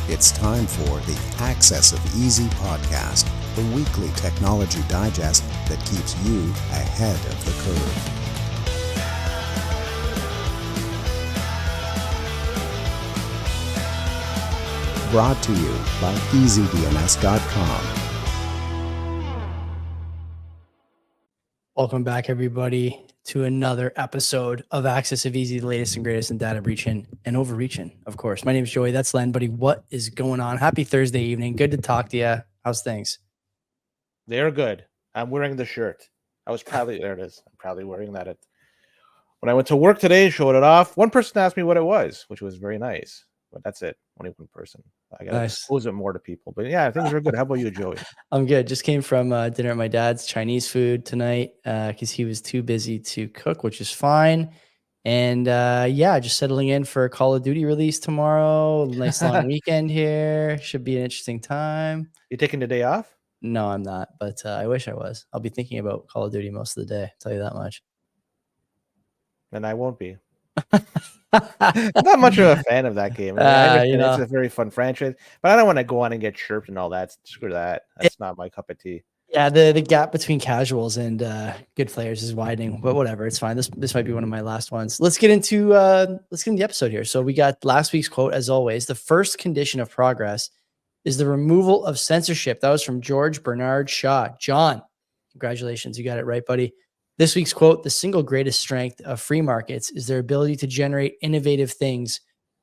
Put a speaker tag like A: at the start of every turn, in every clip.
A: It's time for the Access of Easy podcast, the weekly technology digest that keeps you ahead of the curve. Brought to you by EasyDNS.com.
B: Welcome back, everybody, to another episode of Access of Easy, the latest and greatest in data breaching and overreaching, of course. My name is Joey. That's Len, buddy. What is going on? Happy Thursday evening. Good to talk to you. How's things?
C: They're good. I'm wearing the shirt. There it is. I'm proudly wearing that. When I went to work today, showed it off. One person asked me what it was, which was very nice. But that's it. Only one person. I got to expose it more to people. But yeah, things are good. How about you, Joey?
B: I'm good. Just came from dinner at my dad's, Chinese food tonight, because he was too busy to cook, which is fine. And just settling in for a Call of Duty release tomorrow. Nice long weekend here. Should be an interesting time.
C: You taking the day off?
B: No, I'm not. But I wish I was. I'll be thinking about Call of Duty most of the day. I'll tell you that much.
C: And I won't be. Not much of a fan of that game. It's a very fun franchise, but I don't want to go on and get chirped and all that. Screw that. That's not my cup of tea.
B: Yeah, the gap between casuals and good players is widening, but whatever, it's fine. This might be one of my last ones. Let's get into the episode here. So we got last week's quote, as always. The first condition of progress is the removal of censorship. That was from George Bernard Shaw. John, congratulations, you got it right, buddy. This week's quote, the single greatest strength of free markets is their ability to generate innovative things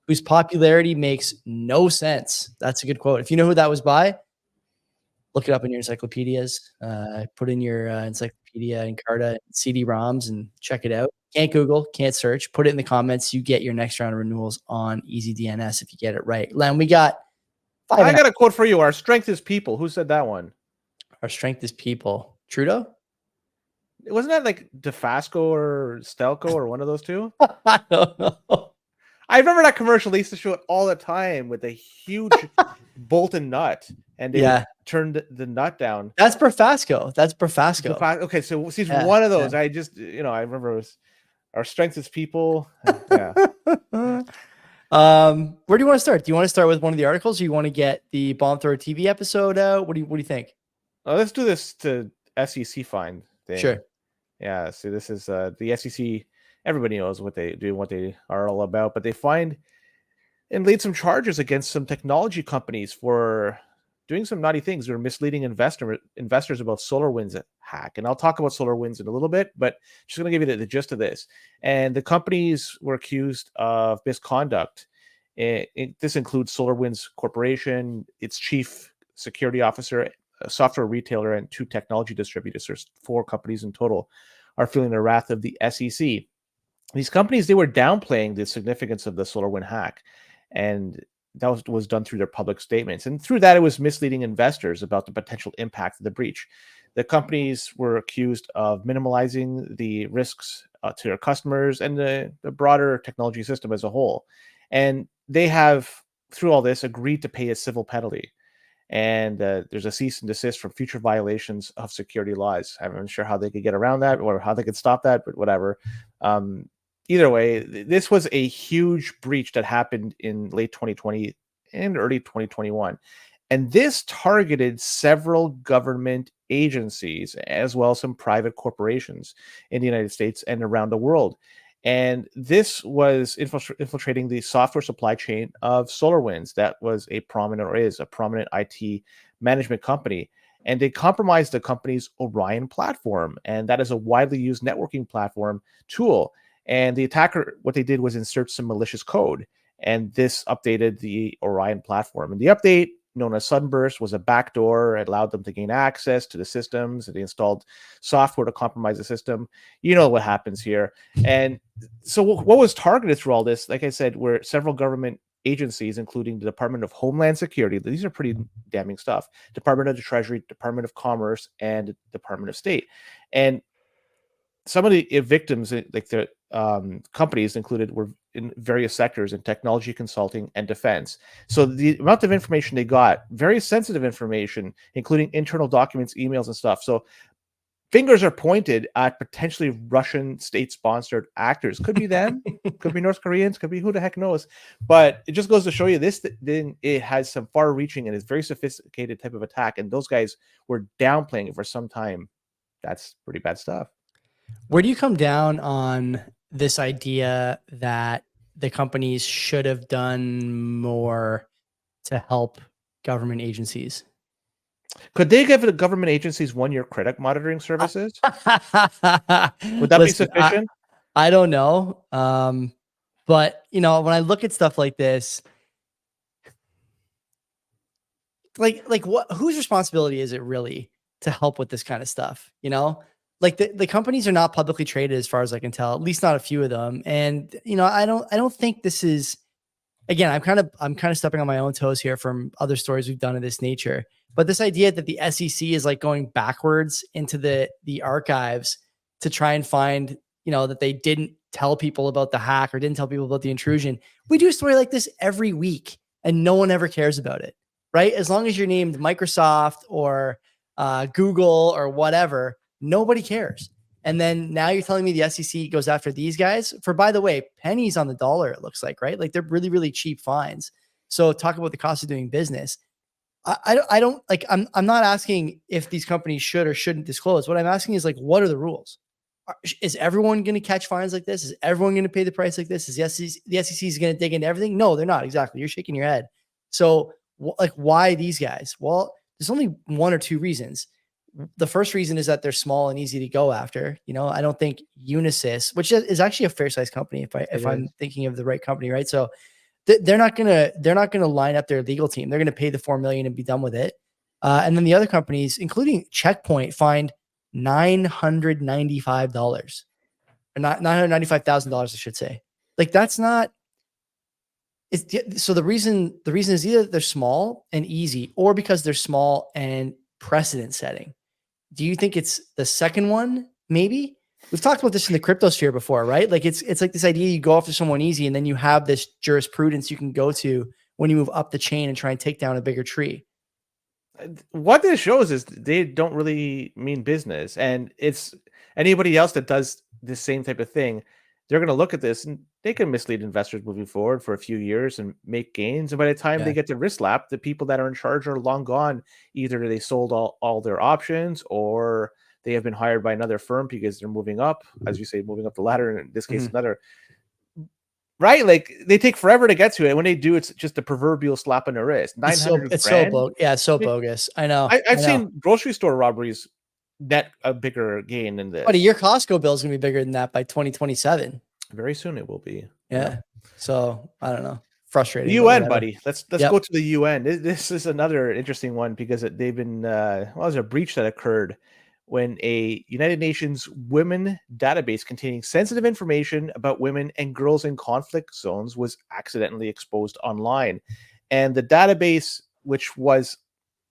B: whose popularity makes no sense. That's a good quote. If you know who that was by, look it up in your encyclopedias. Put in your encyclopedia Encarta CD-ROMs and check it out. Can't Google, can't search. Put it in the comments. You get your next round of renewals on EasyDNS if you get it right. Len, we got
C: I got a quote for you. Our strength is people. Who said that one?
B: Our strength is people. Trudeau?
C: Wasn't that like DeFasco or Stelco or one of those two?
B: I don't know.
C: I remember that commercial. They used to show it all the time with a huge Bolton nut, and they turned the nut down.
B: That's Profasco.
C: Okay, so he's one of those. I just, I remember it was our strength is people. Yeah.
B: Where do you want to start? Do you want to start with one of the articles, or you want to get the Bomb Thrower TV episode out? What do you think?
C: Let's do this to SEC fine thing.
B: Sure.
C: Yeah. So this is the SEC. Everybody knows what they do, what they are all about, but they find and laid some charges against some technology companies for doing some naughty things or misleading investors about SolarWinds hack. And I'll talk about SolarWinds in a little bit, but just going to give you the gist of this. And the companies were accused of misconduct. This includes SolarWinds Corporation, its chief security officer, a software retailer, and 2 technology distributors. There's 4 companies in total are feeling the wrath of the SEC. These companies, they were downplaying the significance of the SolarWinds hack, and that was done through their public statements. And through that, it was misleading investors about the potential impact of the breach. The companies were accused of minimalizing the risks to their customers and the broader technology system as a whole. And they have, through all this, agreed to pay a civil penalty. And there's a cease and desist from future violations of security laws. I'm not sure how they could get around that or how they could stop that, but whatever. Either way, this was a huge breach that happened in late 2020 and early 2021. And this targeted several government agencies as well as some private corporations in the United States and around the world. And this was infiltrating the software supply chain of SolarWinds. That was is a prominent IT management company. And they compromised the company's Orion platform. And that is a widely used networking platform tool. And the attacker, what they did was insert some malicious code. And this updated the Orion platform. And the update, known as Sunburst, was a backdoor. It allowed them to gain access to the systems. They installed software to compromise the system. You know what happens here. And so what was targeted through all this, like I said, were several government agencies, including the Department of Homeland Security. These are pretty damning stuff. Department of the Treasury, Department of Commerce, and Department of State. And some of the victims, like the companies included, were in various sectors in technology, consulting, and defense. So the amount of information they got, very sensitive information, including internal documents, emails, and stuff. So fingers are pointed at potentially Russian state-sponsored actors. Could be them, could be North Koreans, could be who the heck knows. But it just goes to show you this thing, it has some far-reaching and is very sophisticated type of attack, and those guys were downplaying it for some time. That's pretty bad stuff.
B: Where do you come down on this idea that the companies should have done more to help government agencies?
C: Could they give the government agencies 1-year credit monitoring services? Would that be
B: Listen,
C: sufficient?
B: I don't know. But when I look at stuff like this, like whose responsibility is it really to help with this kind of stuff? Like the companies are not publicly traded as far as I can tell, at least not a few of them. And I don't think this is, again, I'm kind of stepping on my own toes here from other stories we've done of this nature. But this idea that the SEC is like going backwards into the archives to try and find, that they didn't tell people about the hack or didn't tell people about the intrusion. We do a story like this every week and no one ever cares about it, right? As long as you're named Microsoft or Google or whatever, nobody cares. And then now you're telling me the SEC goes after these guys for, by the way, pennies on the dollar, it looks like, right? Like they're really, really cheap fines. So talk about the cost of doing business. I don't like, I'm not asking if these companies should or shouldn't disclose. What I'm asking is like, what are the rules? Is everyone going to catch fines like this? Is everyone going to pay the price like this? Is the SEC is going to dig into everything? No, they're not. Exactly. You're shaking your head. So like, why these guys? Well, there's only one or two reasons. The first reason is that they're small and easy to go after. I don't think Unisys, which is actually a fair sized company, if I'm thinking of the right company, right? So they're not gonna line up their legal team. They're gonna pay the $4 million and be done with it. And then the other companies, including Checkpoint, fined $995 or not $995,000, I should say. Like that's not. So the reason is either they're small and easy, or because they're small and precedent setting. Do you think it's the second one? Maybe we've talked about this in the crypto sphere before, right? Like it's like this idea you go after someone easy and then you have this jurisprudence you can go to when you move up the chain and try and take down a bigger tree.
C: What this shows is they don't really mean business, and it's anybody else that does the same type of thing. They're going to look at this and they can mislead investors moving forward for a few years and make gains. And by the time they get to wrist lap, the people that are in charge are long gone. Either they sold all their options, or they have been hired by another firm because they're moving up, as you say, moving up the ladder. And in this case, another. Right, like they take forever to get to it. And when they do, it's just a proverbial slap on the wrist. 900
B: It's
C: grand.
B: so bogus. I know.
C: I've seen grocery store robberies net a bigger gain than this.
B: Buddy, your Costco bill is gonna be bigger than that by 2027.
C: Very soon it will be.
B: Yeah. So I don't know. Frustrating.
C: The UN, buddy. Let's go to the UN. This is another interesting one because they've been there's a breach that occurred when a United Nations women database containing sensitive information about women and girls in conflict zones was accidentally exposed online. And the database, which was,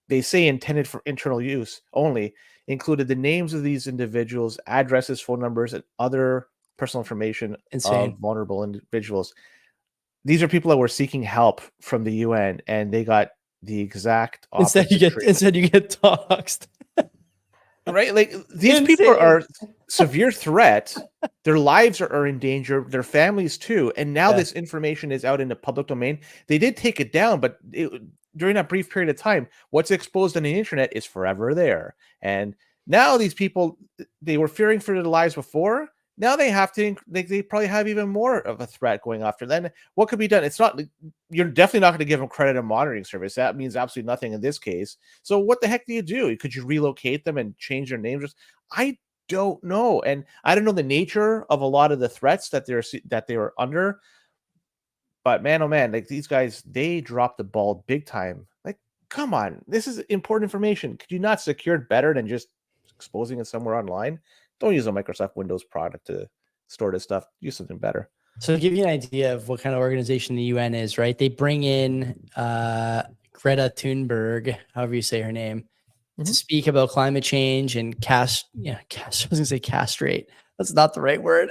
C: they say, intended for internal use only, included the names of these individuals, addresses, phone numbers, and other personal information of vulnerable individuals. These are people that were seeking help from the UN, and they got the exact opposite.
B: Instead you get doxxed.
C: Right? Like these people are severe threat. Their lives are in danger, their families too. And now this information is out in the public domain. They did take it down, but during that brief period of time, what's exposed on the internet is forever there. And now these people, they were fearing for their lives before. Now they have to, they probably have even more of a threat going after them. What could be done? It's not, you're definitely not going to give them credit and monitoring service. That means absolutely nothing in this case. So what the heck do you do? Could you relocate them and change their names? I don't know. And I don't know the nature of a lot of the threats that they were under. But man, oh man, like these guys, they dropped the ball big time. Like, come on, this is important information. Could you not secure it better than just exposing it somewhere online? Don't use a Microsoft Windows product to store this stuff. Use something better.
B: So to give you an idea of what kind of organization the UN is, right? They bring in Greta Thunberg, however you say her name, to speak about climate change and I was going to say castrate. That's not the right word.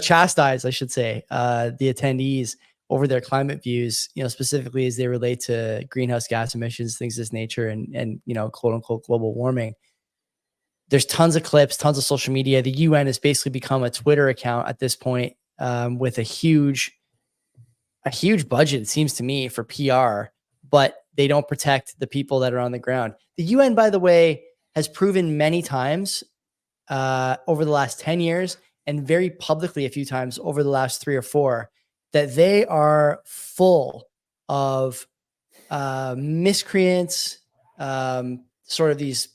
B: Chastise, I should say, the attendees over their climate views, specifically as they relate to greenhouse gas emissions, things of this nature, and quote unquote global warming. There's tons of clips, tons of social media. The UN has basically become a Twitter account at this point, with a huge budget, it seems to me, for PR, but they don't protect the people that are on the ground. The UN, by the way, has proven many times over the last 10 years and very publicly a few times over the last 3 or 4 that they are full of miscreants, sort of these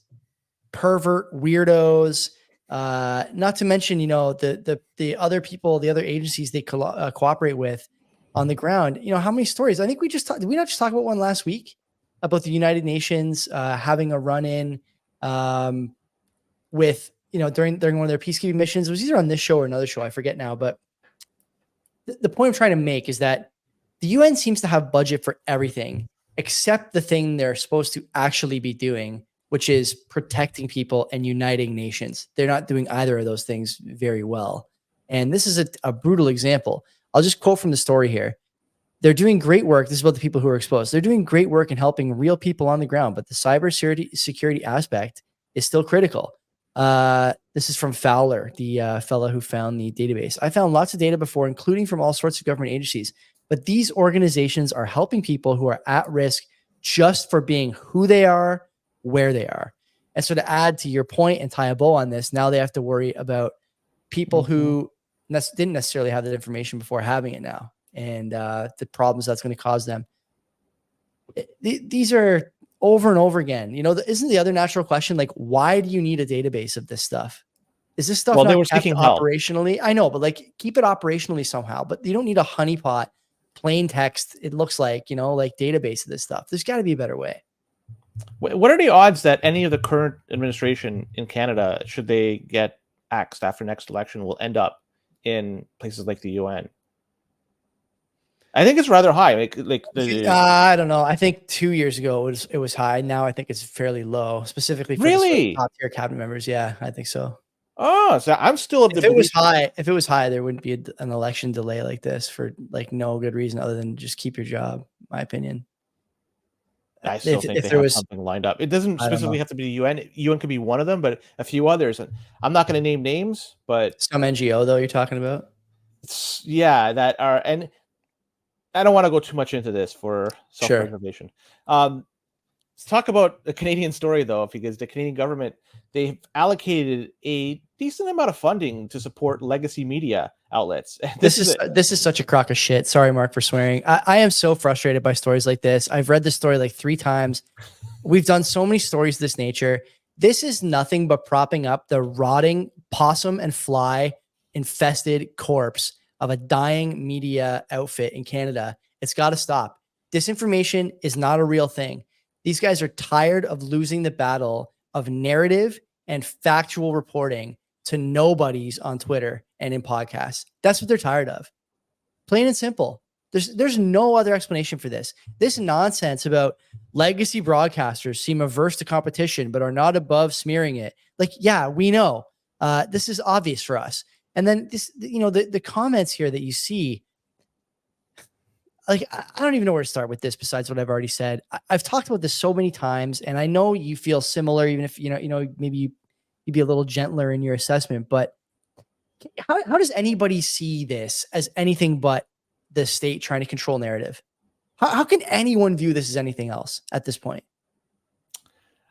B: pervert weirdos, not to mention, the other people, the other agencies they cooperate with on the ground. How many stories? I think we just talked. Did we not just talk about one last week about the United Nations having a run-in with, during one of their peacekeeping missions? It was either on this show or another show. I forget now, but the point I'm trying to make is that the UN seems to have budget for everything except the thing they're supposed to actually be doing, which is protecting people and uniting nations. They're not doing either of those things very well. And this is a brutal example. I'll just quote from the story here. They're doing great work. This is about the people who are exposed. They're doing great work in helping real people on the ground, but the cybersecurity aspect is still critical. This is from Fowler, the fellow who found the database. I found lots of data before, including from all sorts of government agencies, but these organizations are helping people who are at risk just for being who they are, where they are. And so to add to your point and tie a bow on this, now they have to worry about people who didn't necessarily have that information before having it now, and the problems that's going to cause them. These are over and over again. Isn't the other natural question, like, why do you need a database of this stuff? Is this stuff
C: Well, they
B: not
C: were
B: kept
C: seeking help.
B: operationally? I know, but like, keep it operationally somehow. But you don't need a honeypot, plain text, it looks like, like database of this stuff. There's got to be a better way.
C: What are the odds that any of the current administration in Canada, should they get axed after next election, will end up in places like the UN? I think it's rather high.
B: I don't know. I think 2 years ago it was high. Now I think it's fairly low, specifically for the sort of top tier cabinet members. Yeah, I think so.
C: Oh, so I'm still of the
B: belief. If it was high, there wouldn't be an election delay like this for like no good reason other than just keep your job. My opinion.
C: I still think they have something lined up. It doesn't specifically have to be the UN. UN could be one of them, but a few others. I'm not going to name names, but
B: some NGO though you're talking about.
C: Yeah, that are, and I don't want to go too much into this for self-preservation. Sure. Let's talk about the Canadian story though, because the Canadian government, they've allocated a decent amount of funding to support legacy media outlets.
B: This is such a crock of shit. Sorry, Mark, for swearing. I am so frustrated by stories like this. I've read this story like 3 times. We've done so many stories of this nature. This is nothing but propping up the rotting possum and fly infested corpse of a dying media outfit in Canada. It's got to stop. Disinformation is not a real thing. These guys are tired of losing the battle of narrative and factual reporting to nobodies on Twitter and in podcasts. That's what they're tired of. Plain and simple. There's no other explanation for this. This nonsense about legacy broadcasters seem averse to competition, but are not above smearing it. Like, yeah, we know. This is obvious for us. And then this, the comments here that you see, like, I don't even know where to start with this besides what I've already said. I've talked about this so many times, and I know you feel similar, even if, maybe you'd be a little gentler in your assessment, but how does anybody see this as anything but the state trying to control narrative? How can anyone view this as anything else at this point?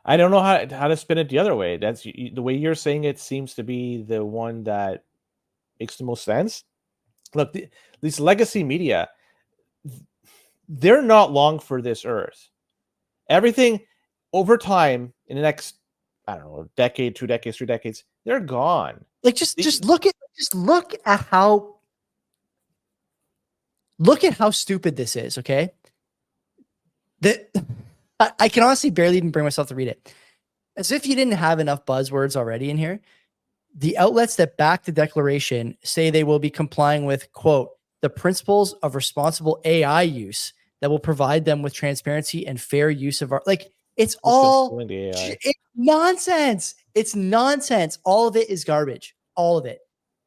C: I don't know how to spin it the other way. That's the way you're saying it seems to be the one that makes the most sense. Look, these legacy media, they're not long for this earth. Everything over time, in the next, I don't know, decade, 2 decades, 3 decades, they're gone.
B: Like, just look at how stupid this is. Okay, I can honestly barely even bring myself to read it. As if you didn't have enough buzzwords already in here. The outlets that back the declaration say they will be complying with, quote, the principles of responsible AI use that will provide them with transparency and fair use of our, like, it's all nonsense. It's nonsense. All of it is garbage. All of it.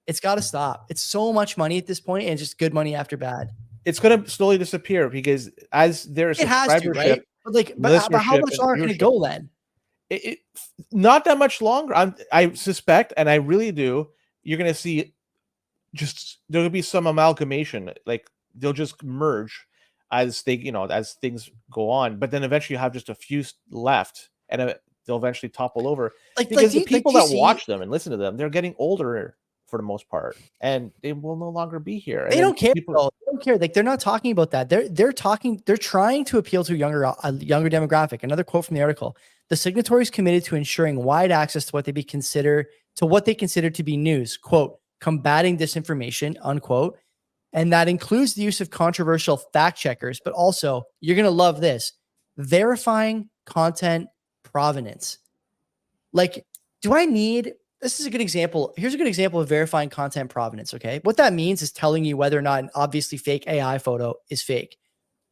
B: It's got to stop. It's so much money at this point, and just good money after bad.
C: It's going to slowly disappear because as there's
B: it has to, right? But how much longer can it go then?
C: not that much longer. I suspect, and I really do, you're going to see there'll be some amalgamation. Like they'll just merge as as things go on. But then eventually you have just a few left, and they'll eventually topple over because the people that watch them and listen to them, they're getting older for the most part, and they will no longer be here. And
B: they don't care.
C: They
B: don't care. Like they're not talking about that. They're trying to appeal to a younger demographic. Another quote from the article: the signatories committed to ensuring wide access to what they consider to be news. Quote, combating disinformation, unquote. And that includes the use of controversial fact checkers, but also, you're going to love this, verifying content provenance. Like, this is a good example. Here's a good example of verifying content provenance. Okay. What that means is telling you whether or not an obviously fake AI photo is fake.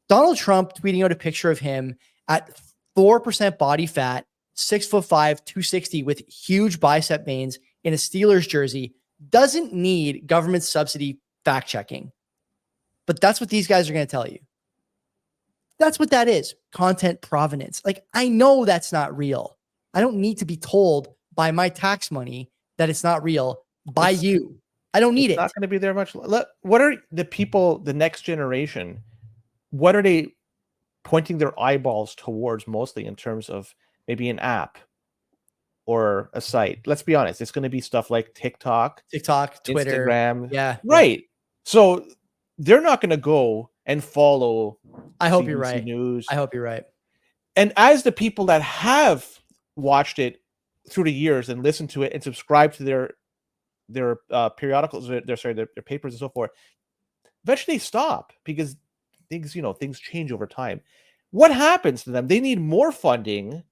B: Donald Trump tweeting out a picture of him at 4% body fat, 6'5", 260 with huge bicep veins in a Steelers jersey doesn't need government subsidy fact checking. But that's what these guys are going to tell you. That's what that is. Content provenance. Like, I know that's not real. I don't need to be told by my tax money that it's not real by you. I don't need it. It's
C: not going to be there much. What are the people, the next generation, what are they pointing their eyeballs towards mostly in terms of maybe an app or a site? Let's be honest. It's going to be stuff like TikTok,
B: Twitter,
C: Instagram.
B: Yeah.
C: Right. So they're not going to go and follow.
B: I hope
C: CBDC
B: you're right.
C: News.
B: I hope you're right.
C: And as the people that have watched it through the years and listened to it and subscribed to their periodicals, their papers and so forth, eventually they stop because things change over time. What happens to them? They need more funding,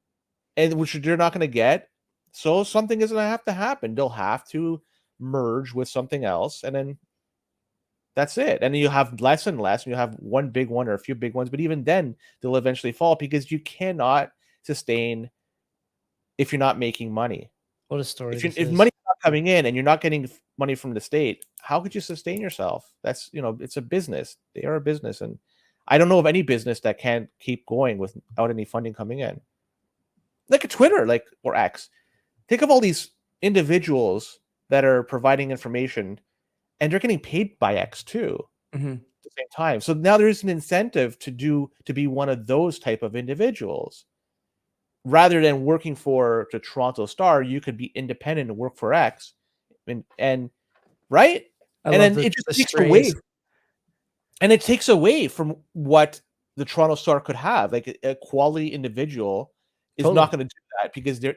C: and which they're not going to get. So something is going to have to happen. They'll have to merge with something else, and then that's it. And then you have less and less, and you have one big one or a few big ones. But even then, they'll eventually fall because you cannot sustain if you're not making money.
B: What a story!
C: If money's not coming in and you're not getting money from the state, how could you sustain yourself? That's it's a business. They are a business, and I don't know of any business that can't keep going without any funding coming in. Like a Twitter, or X. Think of all these individuals that are providing information, and they're getting paid by X too at the same time. So now there is an incentive to be one of those type of individuals. Rather than working for the Toronto Star, you could be independent and work for X, and right, and then it just takes away, and it takes away from what the Toronto Star could have. Like a quality individual is not going to do that because they're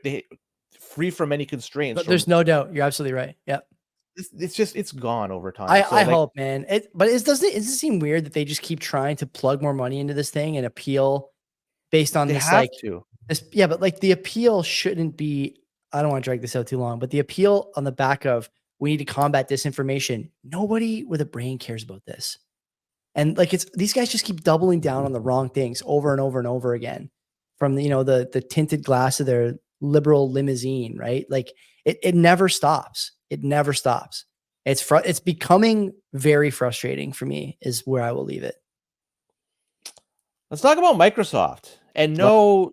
C: free from any constraints.
B: But there's no doubt, you're absolutely right. Yep.
C: It's gone over time.
B: I hope, man. Doesn't it seem weird that they just keep trying to plug more money into this thing and appeal based on this yeah, but the appeal shouldn't be, I don't want to drag this out too long, but the appeal on the back of we need to combat disinformation. Nobody with a brain cares about this. And these guys just keep doubling down on the wrong things over and over and over again from the tinted glass of their liberal limousine, right? It never stops. It never stops. It's becoming very frustrating for me is where I will leave it.
C: Let's talk about Microsoft. And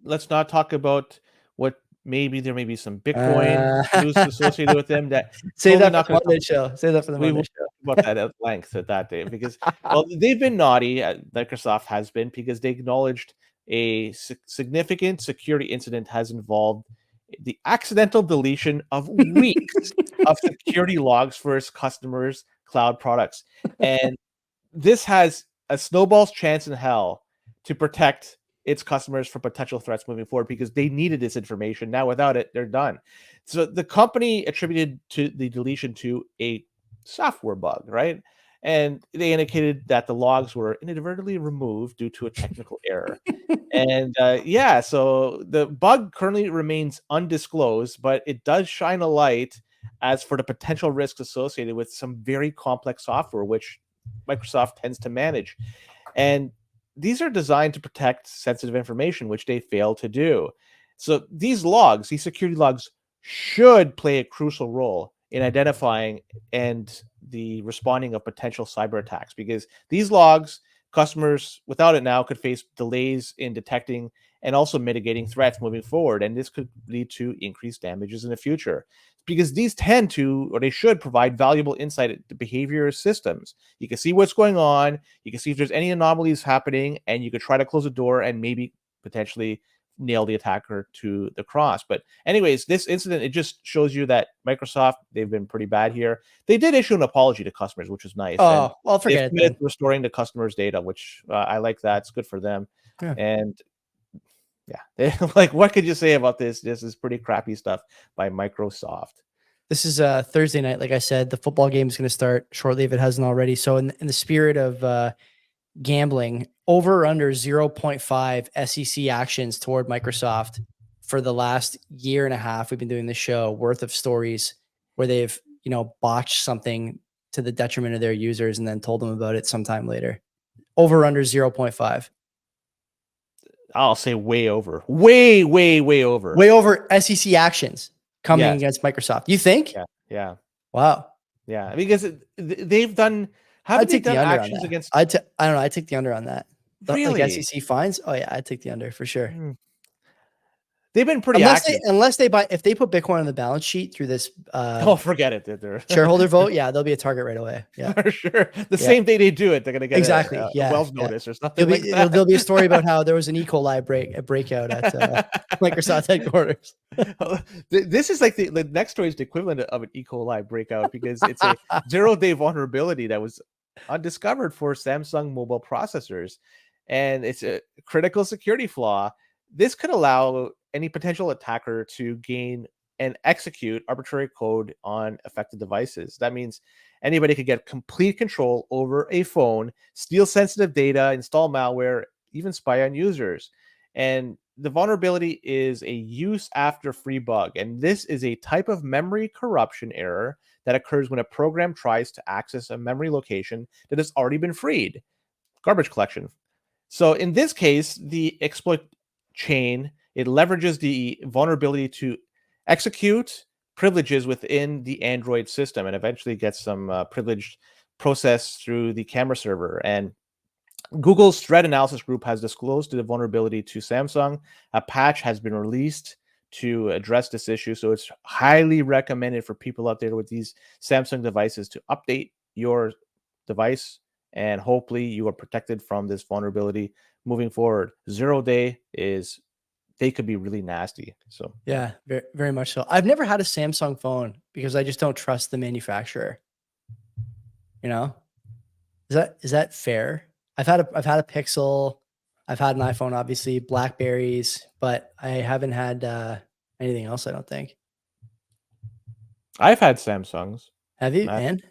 C: let's not talk about what there may be some Bitcoin news associated with them. That
B: Say that for the Monday show. Say that for the Monday show.
C: About that at length at that day because they've been naughty. Microsoft has been because they acknowledged a significant security incident has involved the accidental deletion of weeks of security logs for its customers' cloud products, and this has a snowball's chance in hell to protect its customers from potential threats moving forward because they needed this information. Now, without it, they're done. So the company attributed to the deletion to a software bug, right? And they indicated that the logs were inadvertently removed due to a technical error. And so the bug currently remains undisclosed, but it does shine a light as for the potential risks associated with some very complex software, which Microsoft tends to manage. And these are designed to protect sensitive information, which they fail to do. So these security logs should play a crucial role in identifying and the responding of potential cyber attacks, because these logs, customers without it now could face delays in detecting and also mitigating threats moving forward. And this could lead to increased damages in the future, because these tend to, or they should, provide valuable insight into behavior systems. You can see what's going on, you can see if there's any anomalies happening, and you could try to close the door and maybe potentially nail the attacker to the cross. But anyways, this incident, it just shows you that Microsoft, they've been pretty bad here. They did issue an apology to customers, which was nice.
B: Oh, well, forget it then.
C: Restoring the customers' data, which I like that. It's good for them.
B: Yeah.
C: And yeah, like, what could you say about this? This is pretty crappy stuff by Microsoft.
B: This is Thursday night. Like I said, the football game is going to start shortly if it hasn't already. So in the spirit of gambling, over or under 0.5 SEC actions toward Microsoft for the last year and a half. We've been doing this show worth of stories where they've, botched something to the detriment of their users and then told them about it sometime later. Over or under 0.5.
C: I'll say way over. Way over.
B: Way over SEC actions coming against Microsoft. You think?
C: Yeah.
B: Wow.
C: Yeah, because they've done. Have they done actions against?
B: I don't know. I take the under on that.
C: Really?
B: Like SEC fines? Oh yeah, I'd take the under for sure.
C: They've been pretty active.
B: Unless they buy, if they put Bitcoin on the balance sheet through this
C: forget it.
B: Shareholder vote, they'll be a target right away. Yeah,
C: for sure. The same day they do it, they're gonna get a Wells notice or something.
B: There'll be a story about how there was an E. coli breakout at Microsoft headquarters.
C: This is like the next story is the equivalent of an E. coli breakout, because it's a 0-day vulnerability that was undiscovered for Samsung mobile processors, and it's a critical security flaw. This could allow any potential attacker to gain and execute arbitrary code on affected devices. That means anybody could get complete control over a phone, steal sensitive data, install malware, even spy on users. And the vulnerability is a use after free bug. And this is a type of memory corruption error that occurs when a program tries to access a memory location that has already been freed. Garbage collection. So in this case, the exploit chain, it leverages the vulnerability to execute privileges within the Android system and eventually gets some privileged process through the camera server. And Google's threat analysis group has disclosed the vulnerability to Samsung. A patch has been released to address this issue. So it's highly recommended for people out there with these Samsung devices to update your device, and hopefully you are protected from this vulnerability moving forward. 0-day is, they could be really nasty. So
B: yeah, very, very much so. I've never had a Samsung phone because I just don't trust the manufacturer. Is that fair? I've had a Pixel, I've had an iPhone, obviously, Blackberries, but I haven't had anything else, I don't think.
C: I've had Samsungs.
B: Have you? And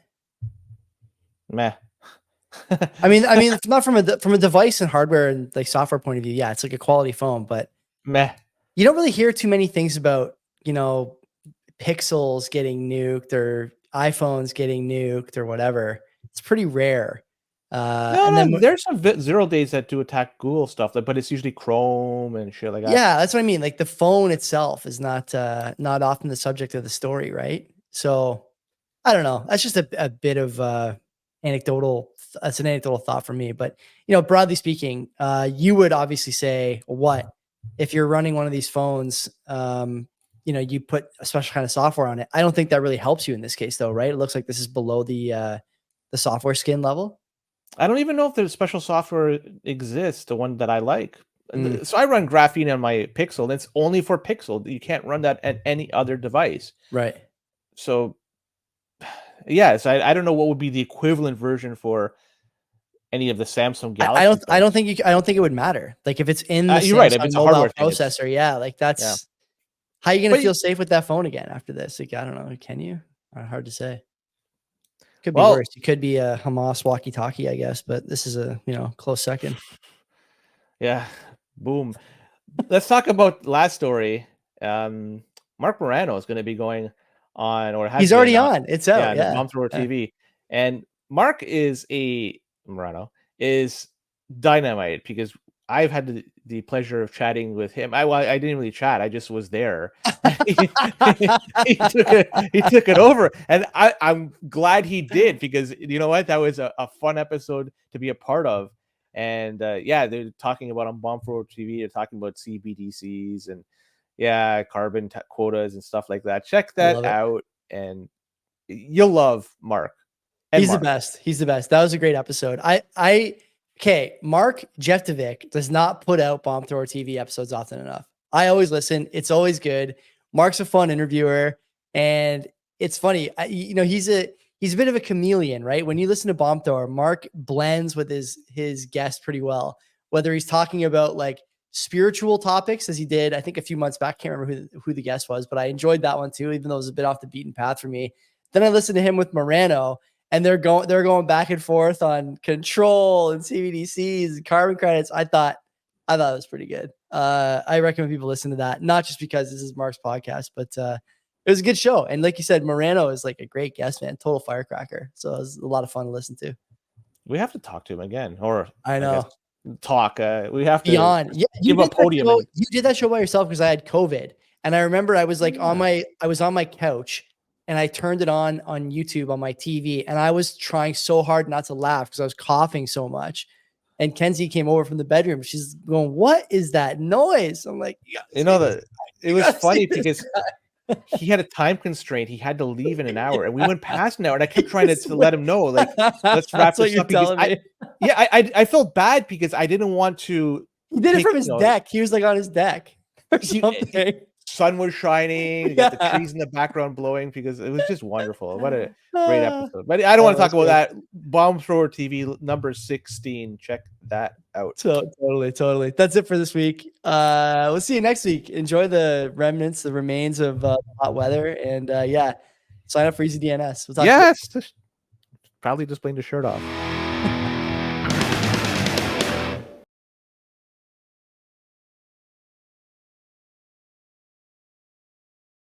C: meh.
B: I mean, not from a device and hardware and like software point of view. Yeah, it's like a quality phone, but
C: meh.
B: You don't really hear too many things about, Pixels getting nuked or iPhones getting nuked or whatever. It's pretty rare.
C: There's some 0 days that do attack Google stuff, but it's usually Chrome and shit like that.
B: Yeah, that's what I mean. Like the phone itself is not often the subject of the story, right? So I don't know. That's just a bit of anecdotal. That's an anecdotal thought for me. But broadly speaking, you would obviously say, what if you're running one of these phones? You put a special kind of software on it. I don't think that really helps you in this case, though, right? It looks like this is below the software skin level.
C: I don't even know if the special software exists, the one that I like. So I run Graphene on my Pixel, and it's only for Pixel. You can't run that at any other device.
B: Right.
C: So, yes, I don't know what would be the equivalent version for any of the Samsung Galaxy.
B: I don't think it would matter. Like if it's in the
C: you're right, if it's a hardware
B: processor, like that's how are you going to feel safe with that phone again after this? Like, I don't know. Can you? Hard to say. Could be worse. It could be a Hamas walkie-talkie, I guess, but this is a close second.
C: Yeah, boom. Let's talk about last story. Marc Morano is going to be going on, or he's
B: already on. It's out.
C: Yeah, Bomb Thrower TV. And Marc Morano is dynamite, because I've had the pleasure of chatting with him. I didn't really chat. I just was there. he took it over. And I'm glad he did, because you know what? That was a fun episode to be a part of. And yeah, they're talking about on Bomb Thrower TV. They're talking about CBDCs and carbon quotas and stuff like that. Check that out, and you'll love Marc.
B: He's the best. He's the best. That was a great episode. Okay, Marc Jeftovic does not put out Bomb Thrower TV episodes often enough. I always listen. It's always good. Marc's a fun interviewer, and it's funny. He's a bit of a chameleon, right? When you listen to Bomb Thrower, Marc blends with his guest pretty well. Whether he's talking about like spiritual topics, as he did, I think a few months back. Can't remember who the guest was, but I enjoyed that one too, even though it was a bit off the beaten path for me. Then I listened to him with Morano, and they're going back and forth on control and CBDCs and carbon credits. I thought it was pretty good. I recommend people listen to that, not just because this is Marc's podcast, but it was a good show. And like you said, Morano is like a great guest, man, total firecracker. So it was a lot of fun to listen to.
C: We have to talk to him again, or
B: I know.
C: Talk. We have to
B: Beyond. Yeah,
C: give a podium.
B: You did that show by yourself because I had COVID, and I remember I was like I was on my couch, and I turned it on YouTube on my TV, and I was trying so hard not to laugh because I was coughing so much. And Kenzie came over from the bedroom. She's going, "What is that noise?" I'm like,
C: that it was funny because he had a time constraint. He had to leave in an hour, and we went past an hour, and I kept trying to let him know, like, let's wrap this up. Because I felt bad because I didn't want to.
B: He did it from his deck. He was like on his deck or something.
C: Sun was shining. You got the trees in the background blowing because it was just wonderful. What a great episode. But I don't want to talk about that. Bomb Thrower TV number 16. Check that out.
B: Totally. That's it for this week. We'll see you next week. Enjoy the remains of hot weather, and sign up for Easy DNS. We'll talk
C: Probably just playing the shirt off.